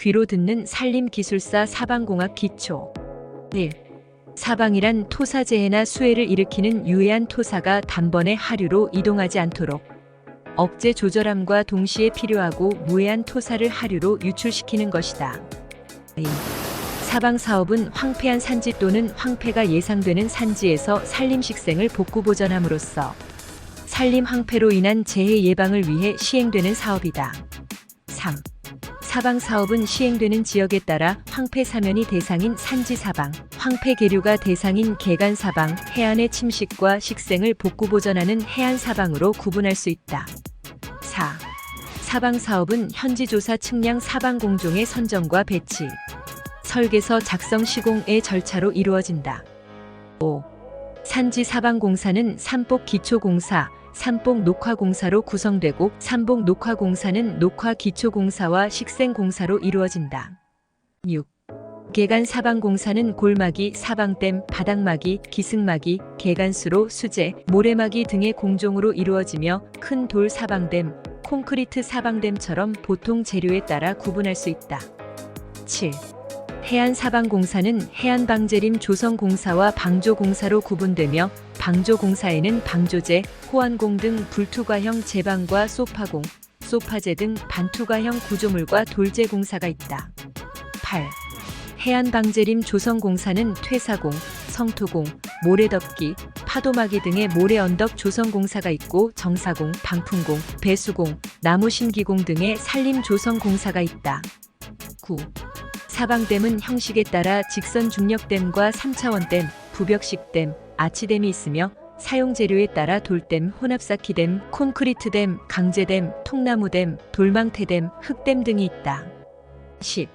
귀로 듣는 산림기술사 사방공학 기초. 1. 사방이란 토사재해나 수해를 일으키는 유해한 토사가 단번에 하류로 이동하지 않도록 억제 조절함과 동시에 필요하고 무해한 토사를 하류로 유출시키는 것이다. 2. 사방사업은 황폐한 산지 또는 황폐가 예상되는 산지에서 산림식생을 복구보전함으로써 산림 황폐로 인한 재해 예방을 위해 시행되는 사업이다. 3. 사방사업은 시행되는 지역에 따라 황폐 사면이 대상인 산지 사방, 황폐 계류가 대상인 계간 사방, 해안의 침식과 식생을 복구보전하는 해안 사방으로 구분할 수 있다. 4. 사방사업은 현지조사 측량 사방공종의 선정과 배치, 설계서 작성 시공의 절차로 이루어진다. 5. 산지 사방공사는 산복기초공사, 산복녹화공사로 구성되고 산복녹화공사는 녹화기초공사와 식생공사로 이루어진다. 6. 계간 사방공사는 골막이, 사방댐, 바닥막이, 기승막이, 계간수로 수제, 모래막이 등의 공종으로 이루어지며 큰 돌 사방댐, 콘크리트 사방댐처럼 보통 재료에 따라 구분할 수 있다. 7. 해안사방공사는 해안방재림 조성공사와 방조공사로 구분되며 방조공사에는 방조제, 호안공 등 불투과형 제방과 소파공, 소파제 등 반투과형 구조물과 돌제공사가 있다. 8. 해안방재림 조성공사는 퇴사공, 성토공, 모래덮기, 파도막이 등의 모래언덕 조성공사가 있고 정사공, 방풍공, 배수공, 나무심기공 등의 산림조성공사가 있다. 9. 사방댐은 형식에 따라 직선 중력댐과 3차원댐, 부벽식댐, 아치댐이 있으며 사용재료에 따라 돌댐, 혼합쌓기댐, 콘크리트댐, 강제댐, 통나무댐, 돌망태댐, 흙댐 등이 있다. 10.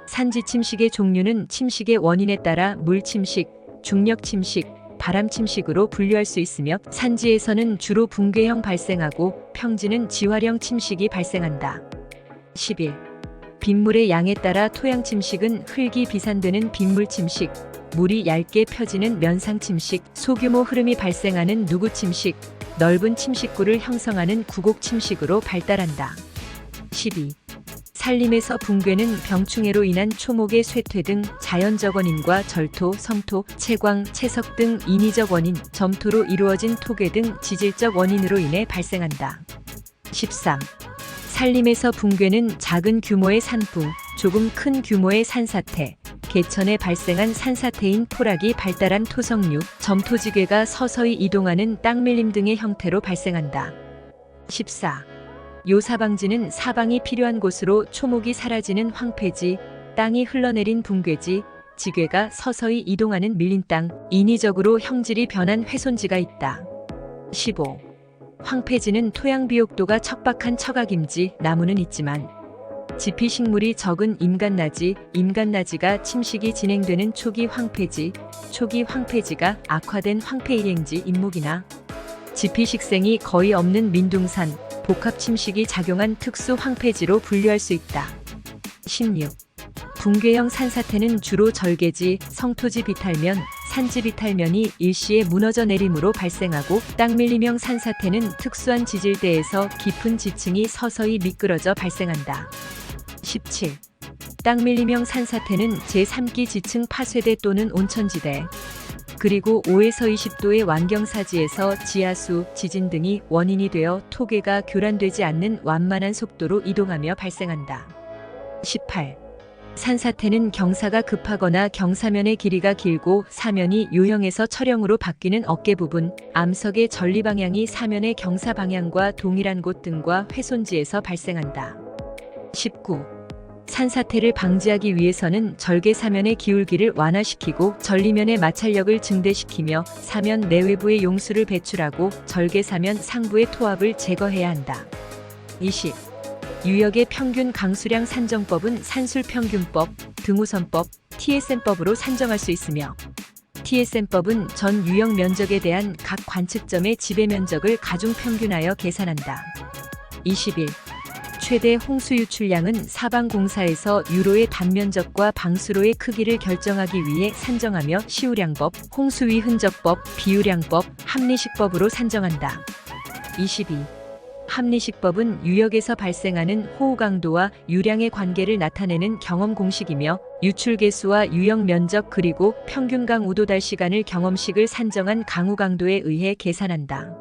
산지침식의 종류는 침식의 원인에 따라 물침식, 중력침식, 바람침식으로 분류할 수 있으며 산지에서는 주로 붕괴형 발생하고 평지는 지활형 침식이 발생한다. 11. 빗물의 양에 따라 토양침식은 흙이 비산되는 빗물침식, 물이 얇게 펴지는 면상침식, 소규모 흐름이 발생하는 누구침식, 넓은 침식구를 형성하는 구곡침식으로 발달한다. 12. 산림에서 붕괴는 병충해로 인한 초목의 쇠퇴 등 자연적 원인과 절토, 성토, 채광, 채석 등 인위적 원인, 점토로 이루어진 토괴 등 지질적 원인으로 인해 발생한다. 13. 산림에서 붕괴는 작은 규모의 산붕, 조금 큰 규모의 산사태, 개천에 발생한 산사태인 토락이 발달한 토성류, 점토지괴가 서서히 이동하는 땅밀림 등의 형태로 발생한다. 14. 요사방지는 사방이 필요한 곳으로 초목이 사라지는 황폐지, 땅이 흘러내린 붕괴지, 지괴가 서서히 이동하는 밀린 땅, 인위적으로 형질이 변한 훼손지가 있다. 15. 황폐지는 토양 비옥도가 척박한 처각임지, 나무는 있지만 지피식물이 적은 임간나지, 임간나지가 침식이 진행되는 초기 황폐지, 초기 황폐지가 악화된 황폐일행지 임목이나 지피식생이 거의 없는 민둥산, 복합침식이 작용한 특수 황폐지로 분류할 수 있다. 16. 붕괴형 산사태는 주로 절개지, 성토지 비탈면, 산지 비탈면이 일시에 무너져 내림으로 발생하고 땅밀림형 산사태는 특수한 지질대에서 깊은 지층이 서서히 미끄러져 발생한다. 17. 땅밀림형 산사태는 제3기 지층 파쇄대 또는 온천지대, 그리고 5에서 20도의 완경사지에서 지하수, 지진 등이 원인이 되어 토괴가 교란되지 않는 완만한 속도로 이동하며 발생한다. 18. 산사태는 경사가 급하거나 경사면의 길이가 길고 사면이 요형에서 철형으로 바뀌는 어깨 부분, 암석의 전리 방향이 사면의 경사 방향과 동일한 곳 등과 훼손지에서 발생한다. 19. 산사태를 방지하기 위해서는 절개 사면의 기울기를 완화시키고 전리면의 마찰력을 증대시키며 사면 내외부의 용수를 배출하고 절개 사면 상부의 토합을 제거해야 한다. 20. 유역의 평균 강수량 산정법은 산술평균법, 등우선법, TSM법으로 산정할 수 있으며 TSM법은 전 유역 면적에 대한 각 관측점의 지배 면적을 가중평균하여 계산한다. 21. 최대 홍수 유출량은 사방공사에서 유로의 단면적과 방수로의 크기를 결정하기 위해 산정하며 시우량법, 홍수위 흔적법, 비유량법, 합리식법으로 산정한다. 22. 합리식법은 유역에서 발생하는 호우 강도와 유량의 관계를 나타내는 경험 공식이며 유출 개수와 유역 면적 그리고 평균 강 우도달 시간을 경험식을 산정한 강우 강도에 의해 계산한다.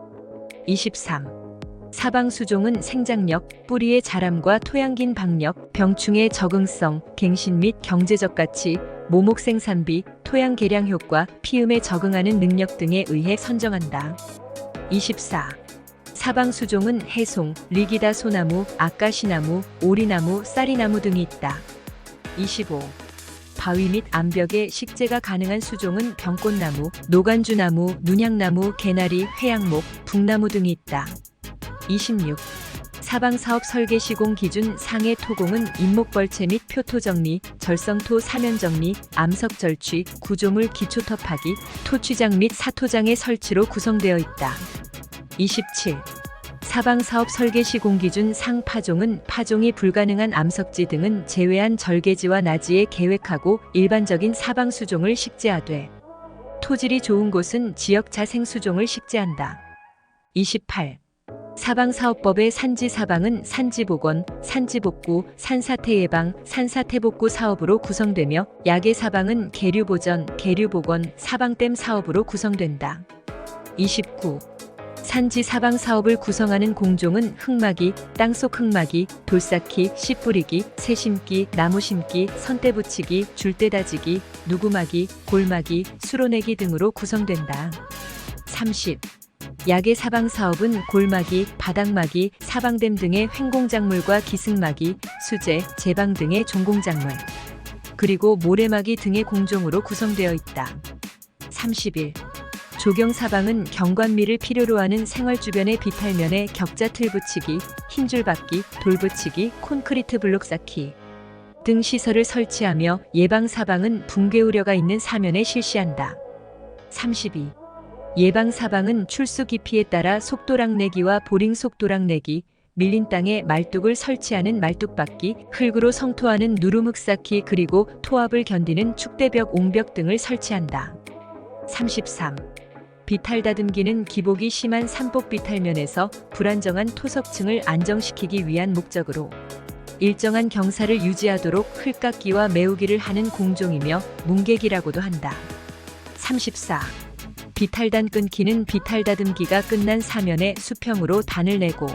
23. 사방 수종은 생장력, 뿌리의 자람과 토양긴 박력, 병충해 적응성, 갱신 및 경제적 가치, 모목 생산비, 토양 개량 효과, 피음에 적응하는 능력 등에 의해 선정한다. 24. 사방 수종은 해송, 리기다 소나무, 아까시나무, 오리나무, 쌀이나무 등이 있다. 25. 바위 및 암벽에 식재가 가능한 수종은 병꽃나무, 노간주나무, 눈향나무, 개나리, 회양목, 북나무 등이 있다. 26. 사방사업 설계 시공 기준 상해 토공은 인목벌채 및 표토 정리, 절성토 사면 정리, 암석 절취, 구조물 기초 터파기, 토취장 및 사토장의 설치로 구성되어 있다. 27. 사방사업 설계 시공 기준 상 파종은 파종이 불가능한 암석지 등은 제외한 절개지와 나지에 계획하고 일반적인 사방 수종을 식재하되 토질이 좋은 곳은 지역 자생 수종을 식재한다. 28. 사방사업법의 산지사방은 산지복원, 산지복구, 산사태 예방, 산사태 복구 사업으로 구성되며 야계사방은 계류보전, 계류복원, 사방댐 사업으로 구성된다. 29. 산지 사방 사업을 구성하는 공종은 흙막이, 땅속 흙막이, 돌쌓기, 씨 뿌리기, 새 심기, 나무 심기, 선대 붙이기, 줄대 다지기, 누구막이, 골막이, 수로내기 등으로 구성된다. 30. 야계 사방 사업은 골막이, 바닥막이, 사방댐 등의 횡공작물과 기승막이, 수제, 제방 등의 종공작물, 그리고 모래막이 등의 공종으로 구성되어 있다. 31. 조경사방은 경관미를 필요로 하는 생활 주변의 비탈면에 격자 틀 붙이기, 흰줄 받기, 돌 붙이기, 콘크리트 블록 쌓기 등 시설을 설치하며 예방사방은 붕괴 우려가 있는 사면에 실시한다. 32. 예방사방은 출수 깊이에 따라 속도락 내기와 보링 속도락 내기, 밀린 땅에 말뚝을 설치하는 말뚝박기, 흙으로 성토하는 누루묵 쌓기 그리고 토압을 견디는 축대벽 옹벽 등을 설치한다. 33. 비탈 다듬기는 기복이 심한 산복 비탈면에서 불안정한 토석층을 안정시키기 위한 목적으로 일정한 경사를 유지하도록 흙깎기와 메우기를 하는 공종이며 뭉개기라고도 한다. 34. 비탈단 끊기는 비탈 다듬기가 끝난 사면에 수평으로 단을 내고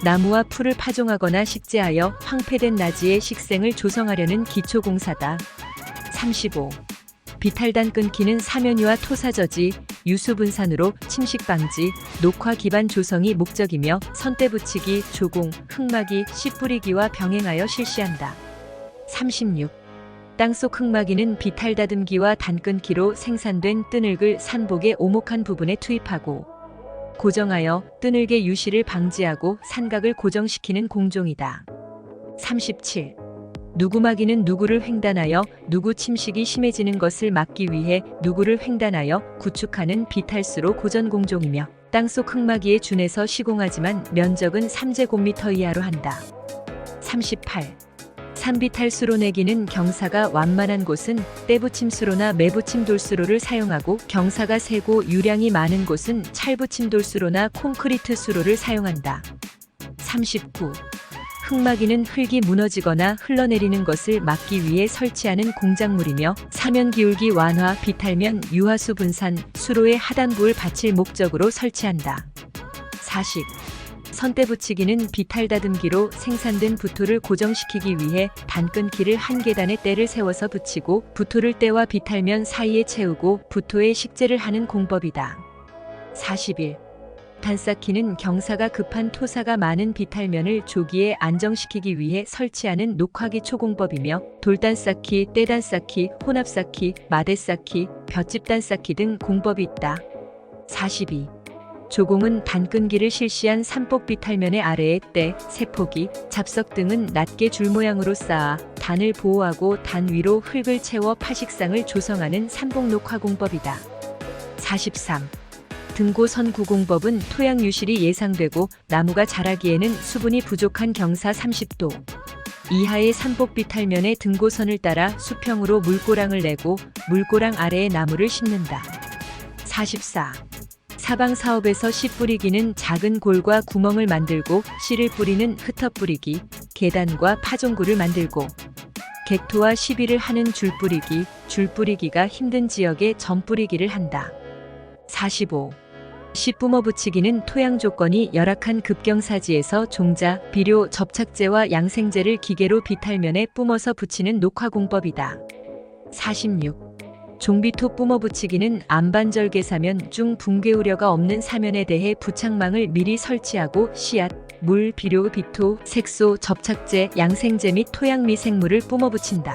나무와 풀을 파종하거나 식재하여 황폐된 나지의 식생을 조성하려는 기초공사다. 35. 비탈단 끊기는 사면유와 토사저지, 유수분산으로 침식 방지, 녹화 기반 조성이 목적이며 선대 붙이기, 조공, 흙막이, 씨 뿌리기와 병행하여 실시한다. 36. 땅속 흙막이는 비탈 다듬기와 단 끊기로 생산된 뜨늘글 산복의 오목한 부분에 투입하고 고정하여 뜨늘개 유실을 방지하고 산각을 고정시키는 공종이다. 37. 누구막이는 누구를 횡단하여 누구 침식이 심해지는 것을 막기 위해 누구를 횡단하여 구축하는 비탈수로 고전 공종이며 땅속 흙막이에 준해서 시공하지만 면적은 3제곱미터 이하로 한다. 38. 산비탈수로 내기는 경사가 완만한 곳은 떼붙임수로나 매붙임 돌수로를 사용하고 경사가 세고 유량이 많은 곳은 찰붙임 돌수로나 콘크리트 수로를 사용한다. 39. 흙막이는 흙이 무너지거나 흘러내리는 것을 막기 위해 설치하는 공작물이며 사면 기울기 완화, 비탈면 유하수 분산, 수로의 하단부를 받칠 목적으로 설치한다. 40. 선대 붙이기는 비탈 다듬기로 생산된 부토를 고정시키기 위해 단끈기를 한 계단에 때를 세워서 붙이고 부토를 때와 비탈면 사이에 채우고 부토에 식재를 하는 공법이다. 41. 단쌓기는 경사가 급한 토사가 많은 비탈면을 조기에 안정시키기 위해 설치하는 녹화기 초공법이며 돌단쌓기, 떼단쌓기, 혼합쌓기, 마대쌓기, 볏짚단쌓기 등 공법이 있다. 42. 조공은 단끈기를 실시한 산복 비탈면의 아래에 때, 세포기, 잡석 등은 낮게 줄 모양으로 쌓아 단을 보호하고 단 위로 흙을 채워 파식상을 조성하는 산복 녹화 공법이다. 43. 등고선 구공법은 토양 유실이 예상되고 나무가 자라기에는 수분이 부족한 경사 30도 이하의 산복 비탈면에 등고선을 따라 수평으로 물고랑을 내고 물고랑 아래에 나무를 심는다. 44. 사방 사업에서 씨 뿌리기는 작은 골과 구멍을 만들고 씨를 뿌리는 흩어 뿌리기, 계단과 파종구를 만들고 객토와 시비를 하는 줄 뿌리기, 줄 뿌리기가 힘든 지역에 점 뿌리기를 한다. 45. 씨 뿜어 붙이기는 토양 조건이 열악한 급경사지에서 종자, 비료, 접착제와 양생제를 기계로 비탈면에 뿜어서 붙이는 녹화공법이다. 46. 종비토 뿜어 붙이기는 안반절개사면 중 붕괴 우려가 없는 사면에 대해 부착망을 미리 설치하고 씨앗, 물, 비료, 비토, 색소, 접착제, 양생제 및 토양 미생물을 뿜어 붙인다.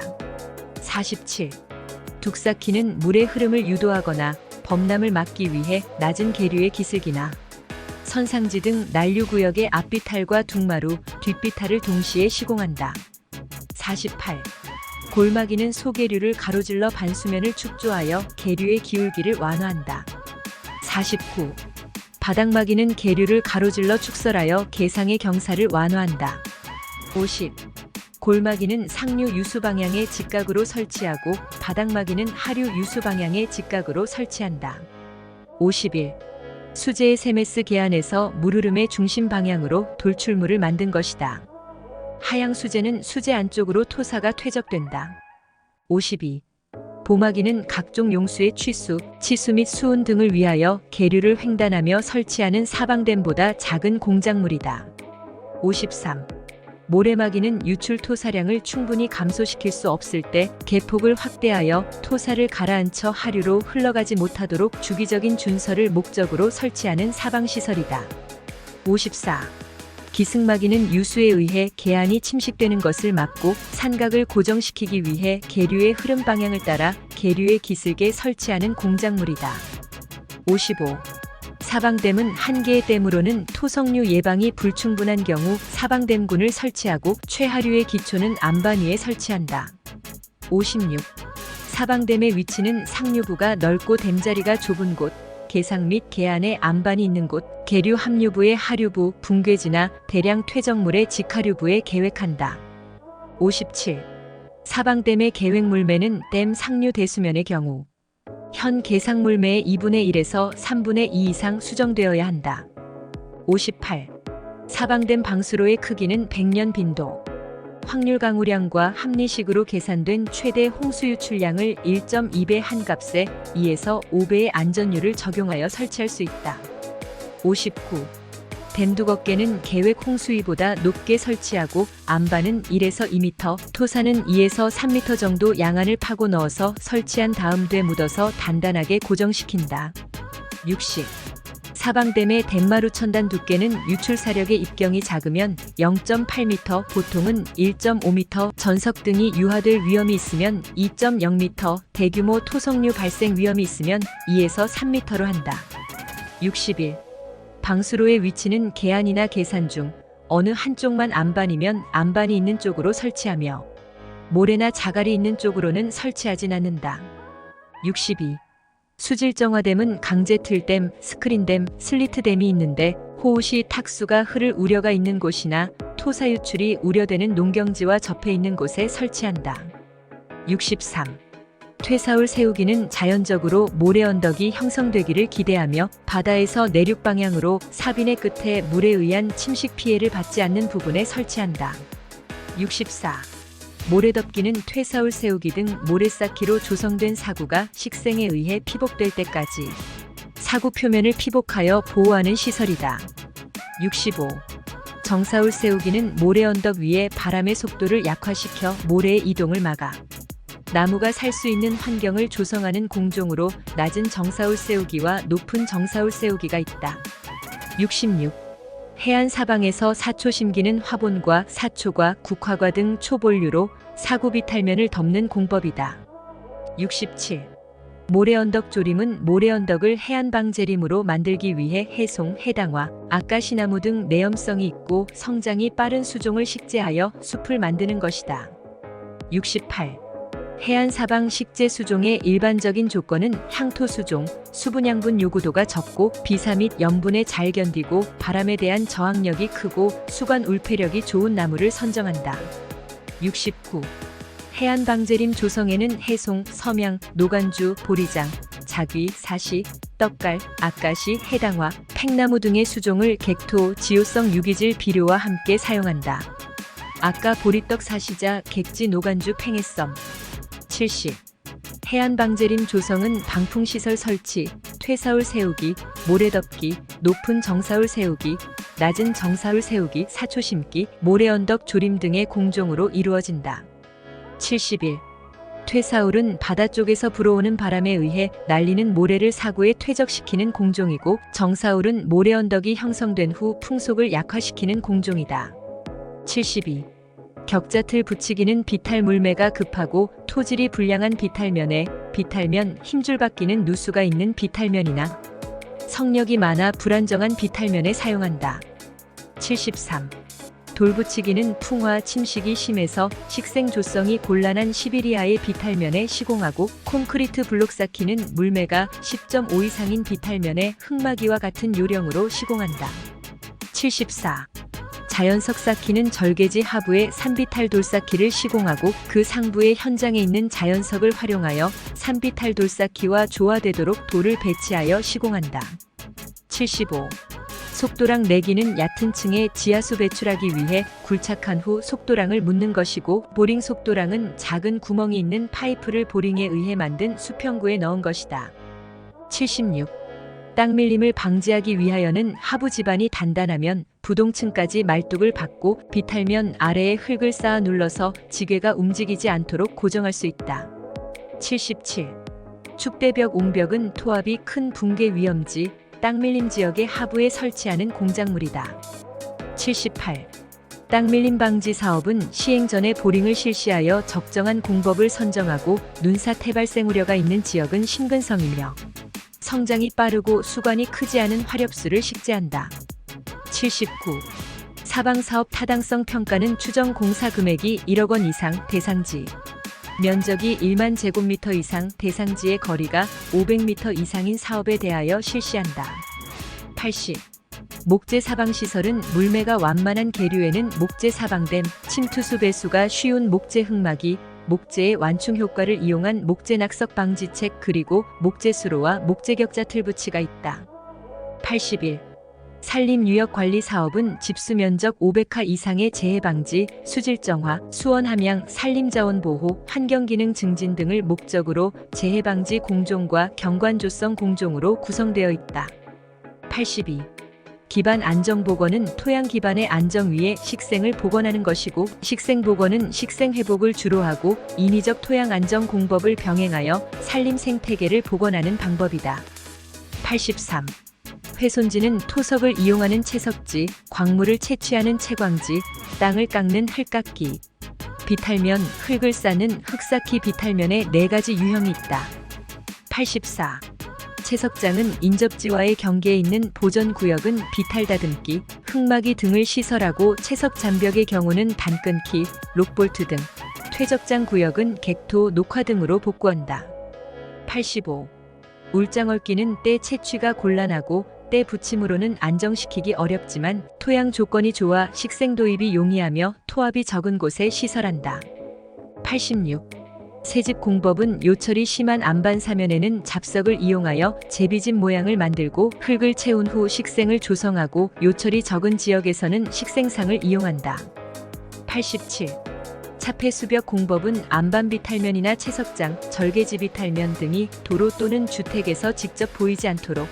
47. 둑쌓기는 물의 흐름을 유도하거나 범람을 막기 위해 낮은 계류의 기슭이나 선상지 등 난류구역의 앞비탈과 둥마루, 뒷비탈을 동시에 시공한다. 48. 골막이는 소계류를 가로질러 반수면을 축조하여 계류의 기울기를 완화한다. 49. 바닥막이는 계류를 가로질러 축설하여 계상의 경사를 완화한다. 50. 골막이는 상류 유수 방향의 직각으로 설치하고 바닥막이는 하류 유수 방향의 직각으로 설치한다. 51. 수제의 세메스 계안에서 물흐름의 중심 방향으로 돌출물을 만든 것이다. 하양 수제는 수제 안쪽으로 토사가 퇴적된다. 52. 보마기는 각종 용수의 취수, 치수 및 수운 등을 위하여 계류를 횡단하며 설치하는 사방댐보다 작은 공작물이다. 53. 모래마기는 유출 토사량을 충분히 감소시킬 수 없을 때 계폭을 확대하여 토사를 가라앉혀 하류로 흘러가지 못하도록 주기적인 준설을 목적으로 설치하는 사방시설이다. 54. 기승마기는 유수에 의해 계안이 침식되는 것을 막고 산각을 고정시키기 위해 계류의 흐름 방향을 따라 계류의 기슭에 설치하는 공작물이다. 55. 사방댐은 한 개의 댐으로는 토성류 예방이 불충분한 경우 사방댐군을 설치하고 최하류의 기초는 안반 위에 설치한다. 56. 사방댐의 위치는 상류부가 넓고 댐자리가 좁은 곳, 계상 및 계안에 안반이 있는 곳, 계류 합류부의 하류부, 붕괴지나 대량 퇴적물의 직하류부에 계획한다. 57. 사방댐의 계획물매는 댐 상류 대수면의 경우 현 계상물매의 2분의 1에서 3분의 2 이상 수정되어야 한다. 58. 사방댐 방수로의 크기는 100년 빈도, 확률 강우량과 합리식으로 계산된 최대 홍수 유출량을 1.2배 한값에 2에서 5배의 안전율을 적용하여 설치할 수 있다. 59. 댐 두껍게는 계획 홍수위보다 높게 설치하고 안반은 1에서 2m, 토사는 2에서 3m 정도 양안을 파고 넣어서 설치한 다음 돼 묻어서 단단하게 고정시킨다. 60. 사방댐의 댐마루 천단 두께는 유출사력의 입경이 작으면 0.8m, 보통은 1.5m, 전석 등이 유화될 위험이 있으면 2.0m, 대규모 토성류 발생 위험이 있으면 2에서 3m로 한다. 61. 방수로의 위치는 계안이나 계산 중 어느 한쪽만 안반이면 안반이 있는 쪽으로 설치하며 모래나 자갈이 있는 쪽으로는 설치하진 않는다. 62. 수질정화댐은 강제틀댐, 스크린댐, 슬리트댐이 있는데 호우 시 탁수가 흐를 우려가 있는 곳이나 토사 유출이 우려되는 농경지와 접해 있는 곳에 설치한다. 63. 퇴사울 세우기는 자연적으로 모래 언덕이 형성되기를 기대하며 바다에서 내륙 방향으로 사빈의 끝에 물에 의한 침식 피해를 받지 않는 부분에 설치한다. 64. 모래덮기는 퇴사울 세우기 등 모래 쌓기로 조성된 사구가 식생에 의해 피복될 때까지 사구 표면을 피복하여 보호하는 시설이다. 65. 정사울 세우기는 모래 언덕 위에 바람의 속도를 약화시켜 모래의 이동을 막아 나무가 살 수 있는 환경을 조성하는 공종으로 낮은 정사울 세우기와 높은 정사울 세우기가 있다. 66. 해안 사방에서 사초 심기는 화본과 사초과 국화과 등 초본류로 사구 비탈면을 덮는 공법이다. 67. 모래언덕 조림은 모래언덕을 해안방 재림으로 만들기 위해 해송, 해당화, 아까시나무 등 내염성이 있고 성장이 빠른 수종을 식재하여 숲을 만드는 것이다. 68. 해안 사방 식재 수종의 일반적인 조건은 향토 수종, 수분 양분 요구도가 적고 비사 및 염분에 잘 견디고 바람에 대한 저항력이 크고 수관 울폐력이 좋은 나무를 선정한다. 69. 해안 방재림 조성에는 해송, 섬양, 노간주, 보리장, 자귀, 사시, 떡갈, 아까시, 해당화, 팽나무 등의 수종을 객토, 지효성 유기질 비료와 함께 사용한다. 아까 보리떡 사시자 객지 노간주 팽해썸. 70. 해안방제림 조성은 방풍시설 설치, 퇴사울 세우기, 모래덮기, 높은 정사울 세우기, 낮은 정사울 세우기, 사초 심기, 모래언덕 조림 등의 공종으로 이루어진다. 71. 퇴사울은 바다 쪽에서 불어오는 바람에 의해 날리는 모래를 사구에 퇴적시키는 공종이고, 정사울은 모래언덕이 형성된 후 풍속을 약화시키는 공종이다. 72. 격자틀 붙이기는 비탈 물매가 급하고 토질이 불량한 비탈면에 비탈면 힘줄 바뀌는 누수가 있는 비탈면이나 성력이 많아 불안정한 비탈면에 사용한다. 73. 돌붙이기는 풍화 침식이 심해서 식생 조성이 곤란한 시베리아의 비탈면에 시공하고, 콘크리트 블록 쌓기는 물매가 10.5 이상인 비탈면에 흙막이와 같은 요령으로 시공한다. 74. 자연석 쌓기는 절개지 하부에 산비탈 돌쌓기를 시공하고 그 상부에 현장에 있는 자연석을 활용하여 산비탈 돌쌓기와 조화되도록 돌을 배치하여 시공한다. 75. 속도랑 내기는 얕은 층에 지하수 배출하기 위해 굴착한 후 속도랑을 묻는 것이고, 보링 속도랑은 작은 구멍이 있는 파이프를 보링에 의해 만든 수평구에 넣은 것이다. 76. 땅 밀림을 방지하기 위하여는 하부 지반이 단단하면 부동층까지 말뚝을 박고 비탈면 아래에 흙을 쌓아 눌러서 지괴가 움직이지 않도록 고정할 수 있다. 77. 축대벽 옹벽은 토합이 큰 붕괴 위험지, 땅 밀림 지역의 하부에 설치하는 공작물이다. 78. 땅 밀림 방지 사업은 시행 전에 보링을 실시하여 적정한 공법을 선정하고, 눈사태 발생 우려가 있는 지역은 심근성이며 성장이 빠르고 수관이 크지 않은 화렵수를 식재한다. 79. 사방사업 타당성 평가는 추정 공사 금액이 1억 원 이상 대상지, 면적이 1만 제곱미터 이상 대상지의 거리가 500m 이상인 사업에 대하여 실시한다. 80. 목재 사방시설은 물매가 완만한 계류에는 목재 사방댐, 침투수 배수가 쉬운 목재 흙막이, 목재의 완충 효과를 이용한 목재 낙석 방지책, 그리고 목재 수로와 목재 격자 틀붙이가 있다. 81. 산림유역 관리 사업은 집수 면적 500하 이상의 재해 방지, 수질 정화, 수원 함양, 산림자원 보호, 환경기능 증진 등을 목적으로 재해 방지 공종과 경관 조성 공종으로 구성되어 있다. 82. 기반 안정 복원은 토양 기반의 안정 위에 식생을 복원하는 것이고, 식생 복원은 식생 회복을 주로 하고 인위적 토양 안정 공법을 병행하여 산림 생태계를 복원하는 방법이다. 83. 훼손지는 토석을 이용하는 채석지, 광물을 채취하는 채광지, 땅을 깎는 흙깎기, 비탈면, 흙을 쌓는 흙쌓기. 비탈면에 4가지 유형이 있다. 84. 채석장은 인접지와의 경계에 있는 보전구역은 비탈 다듬기, 흙막이 등을 시설하고, 채석 잔벽의 경우는 단 끊기, 록볼트 등, 퇴적장 구역은 객토, 녹화 등으로 복구한다. 85. 울장 얽기는 때 채취가 곤란하고 때 붙임으로는 안정시키기 어렵지만 토양 조건이 좋아 식생 도입이 용이하며 토합이 적은 곳에 시설한다. 86. 새집 공법은 요철이 심한 안반 사면에는 잡석을 이용하여 제비집 모양을 만들고 흙을 채운 후 식생을 조성하고, 요철이 적은 지역에서는 식생상을 이용한다. 87. 차폐 수벽 공법은 안반 비탈면이나 채석장, 절개지 비탈면 등이 도로 또는 주택에서 직접 보이지 않도록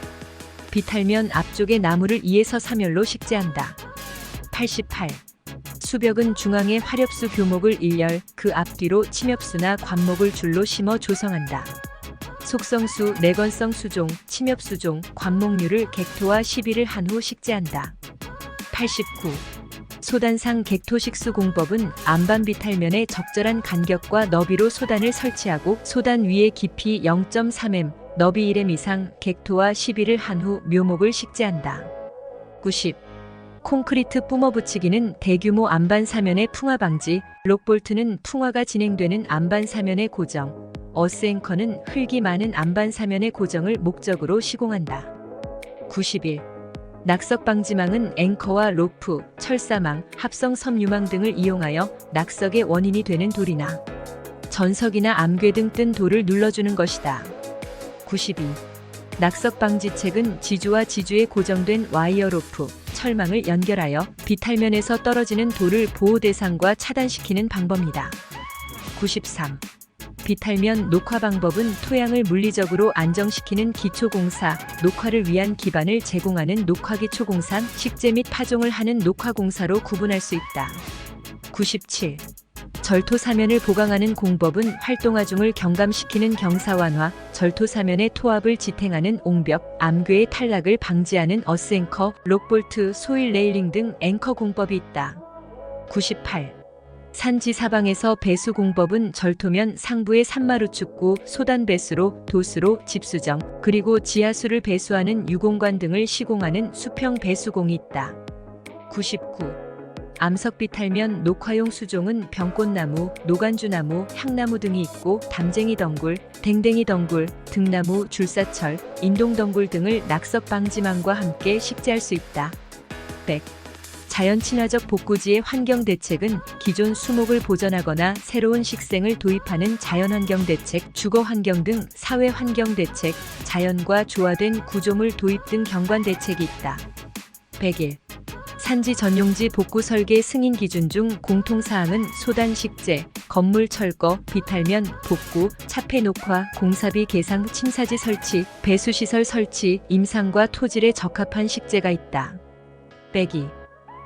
비탈면 앞쪽에 나무를 2에서 3열로 식재한다. 88. 수벽은 중앙에 화렵수 교목을 1열, 그 앞뒤로 침엽수나 관목을 줄로 심어 조성한다. 속성수, 내건성 수종, 침엽수종, 관목류를 객토와 시비를 한 후 식재한다. 89. 소단상 객토식수 공법은 안반 비탈면에 적절한 간격과 너비로 소단을 설치하고, 소단 위에 깊이 0.3m, 너비 1m 이상 객토와 시비를 한 후 묘목을 식재한다. 90. 콘크리트 뿜어붙이기는 대규모 안반 사면의 풍화 방지, 록볼트는 풍화가 진행되는 안반 사면의 고정, 어스앵커는 흙이 많은 안반 사면의 고정을 목적으로 시공한다. 91. 낙석 방지망은 앵커와 로프, 철사망, 합성 섬유망 등을 이용하여 낙석의 원인이 되는 돌이나 전석이나 암괴 등 뜬 돌을 눌러주는 것이다. 92. 낙석 방지책은 지주와 지주에 고정된 와이어 로프, 철망을 연결하여 비탈면에서 떨어지는 돌을 보호 대상과 차단시키는 방법이다. 93. 비탈면 녹화 방법은 토양을 물리적으로 안정시키는 기초공사, 녹화를 위한 기반을 제공하는 녹화기초공사, 식재 및 파종을 하는 녹화공사로 구분할 수 있다. 97. 절토 사면을 보강하는 공법은 활동하중을 경감시키는 경사완화, 절토 사면의 토합을 지탱하는 옹벽, 암괴의 탈락을 방지하는 어스앵커, 록볼트, 소일 레일링 등 앵커 공법이 있다. 98. 산지 사방에서 배수 공법은 절토면 상부의 산마루축구, 소단 배수로, 도수로, 집수정, 그리고 지하수를 배수하는 유공관 등을 시공하는 수평 배수공이 있다. 99. 암석비탈면 녹화용 수종은 병꽃나무, 노간주나무, 향나무 등이 있고 담쟁이 덩굴, 댕댕이 덩굴, 등나무, 줄사철, 인동 덩굴 등을 낙석 방지망과 함께 식재할 수 있다. 100. 자연 친화적 복구지의 환경 대책은 기존 수목을 보전하거나 새로운 식생을 도입하는 자연환경 대책, 주거환경 등 사회환경 대책, 자연과 조화된 구조물 도입 등 경관 대책이 있다. 101. 산지 전용지 복구 설계 승인 기준 중 공통사항은 소단 식재, 건물 철거, 비탈면, 복구, 차폐 녹화, 공사비 계상 침사지 설치, 배수시설 설치, 임상과 토질에 적합한 식재가 있다. 102.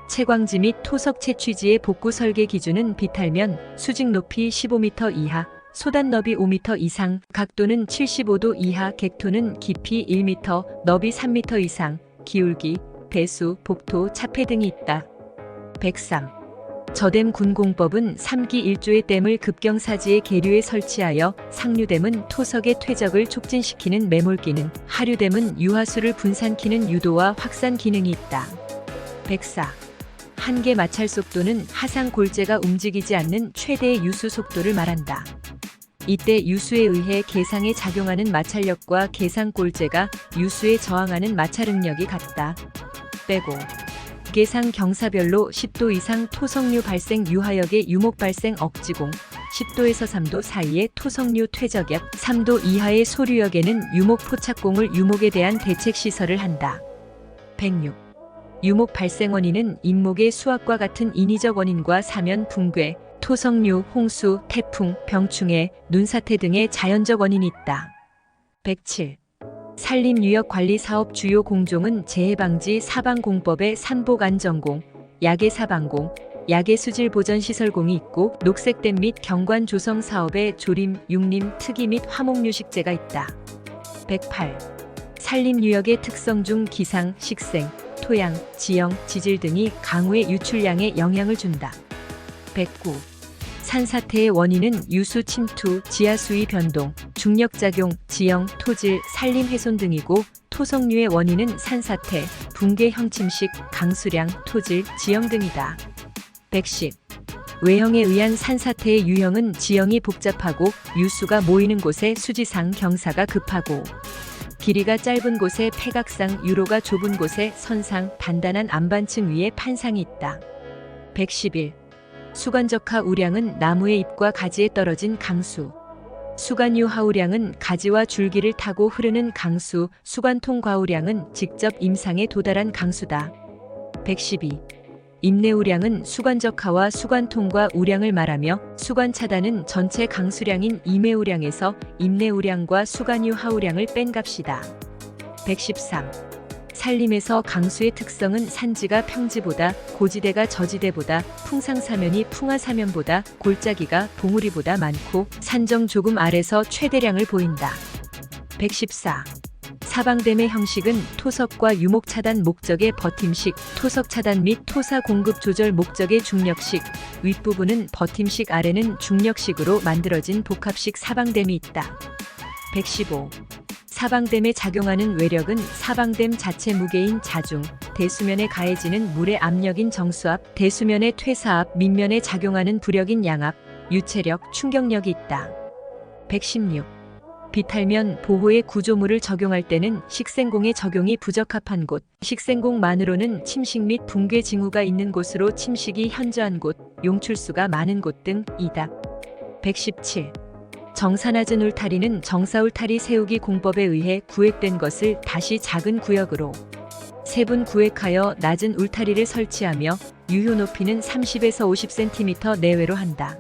채광지 및 토석 채취지의 복구 설계 기준은 비탈면, 수직 높이 15m 이하, 소단 너비 5m 이상, 각도는 75도 이하, 객토는 깊이 1m, 너비 3m 이상, 기울기, 배수, 복토, 차폐 등이 있다. 103. 저댐 군공법은 3기 1조의 댐을 급경사지의 계류에 설치하여 상류댐은 토석의 퇴적을 촉진시키는 매몰 기능, 하류댐은 유하수를 분산키는 유도와 확산 기능이 있다. 104. 한계 마찰 속도는 하상 골재가 움직이지 않는 최대의 유수 속도를 말한다. 이때 유수에 의해 계상에 작용하는 마찰력과 계상 골재가 유수에 저항하는 마찰 응력이 같다. 빼고 계상 경사별로 10도 이상 토석류 발생 유하역의 유목 발생 억지공, 10도에서 3도 사이의 토석류 퇴적역, 3도 이하의 소류역에는 유목 포착공을 유목에 대한 대책 시설을 한다. 106. 유목 발생 원인은 인목의 수압과 같은 인위적 원인과 사면 붕괴, 토석류, 홍수, 태풍, 병충해, 눈사태 등의 자연적 원인이 있다. 107. 산림유역관리사업 주요 공종은 재해방지 사방공법의 산복안전공, 야계사방공, 야계수질보전시설공이 있고 녹색댐 및 경관 조성 사업의 조림, 육림, 특이 및 화목류식재가 있다. 108. 산림유역의 특성 중 기상, 식생, 토양, 지형, 지질 등이 강우의 유출량에 영향을 준다. 109. 산사태의 원인은 유수 침투, 지하수위 변동, 중력작용, 지형, 토질, 산림 훼손 등이고 토석류의 원인은 산사태, 붕괴 형침식, 강수량, 토질, 지형 등이다. 110. 외형에 의한 산사태의 유형은 지형이 복잡하고 유수가 모이는 곳에 수지상 경사가 급하고 길이가 짧은 곳에 패각상, 유로가 좁은 곳에 선상, 단단한 안반층 위에 판상이 있다. 111. 수관적하 우량은 나무의 잎과 가지에 떨어진 강수. 수관유 하우량은 가지와 줄기를 타고 흐르는 강수. 수관통 과우량은 직접 임상에 도달한 강수다. 112. 임내우량은 수관적하와 수관통과 우량을 말하며 수관차단은 전체 강수량인 임내우량에서 임내우량과 수관유 하우량을 뺀 값이다. 113. 산림에서 강수의 특성은 산지가 평지보다, 고지대가 저지대보다, 풍상사면이 풍하사면보다, 골짜기가 봉우리보다 많고 산정 조금 아래서 최대량을 보인다. 114. 사방댐의 형식은 토석과 유목 차단 목적의 버팀식, 토석 차단 및 토사 공급 조절 목적의 중력식, 윗부분은 버팀식, 아래는 중력식으로 만들어진 복합식 사방댐이 있다. 115. 사방댐에 작용하는 외력은 사방댐 자체 무게인 자중, 대수면에 가해지는 물의 압력인 정수압, 대수면의 퇴사압, 밑면에 작용하는 부력인 양압, 유체력, 충격력이 있다. 116. 비탈면 보호의 구조물을 적용할 때는 식생공의 적용이 부적합한 곳, 식생공만으로는 침식 및 붕괴 징후가 있는 곳으로 침식이 현저한 곳, 용출수가 많은 곳 등 이다. 117. 정사 낮은 울타리는 정사 울타리 세우기 공법에 의해 구획된 것을 다시 작은 구역으로 세분 구획하여 낮은 울타리를 설치하며 유효 높이는 30에서 50cm 내외로 한다.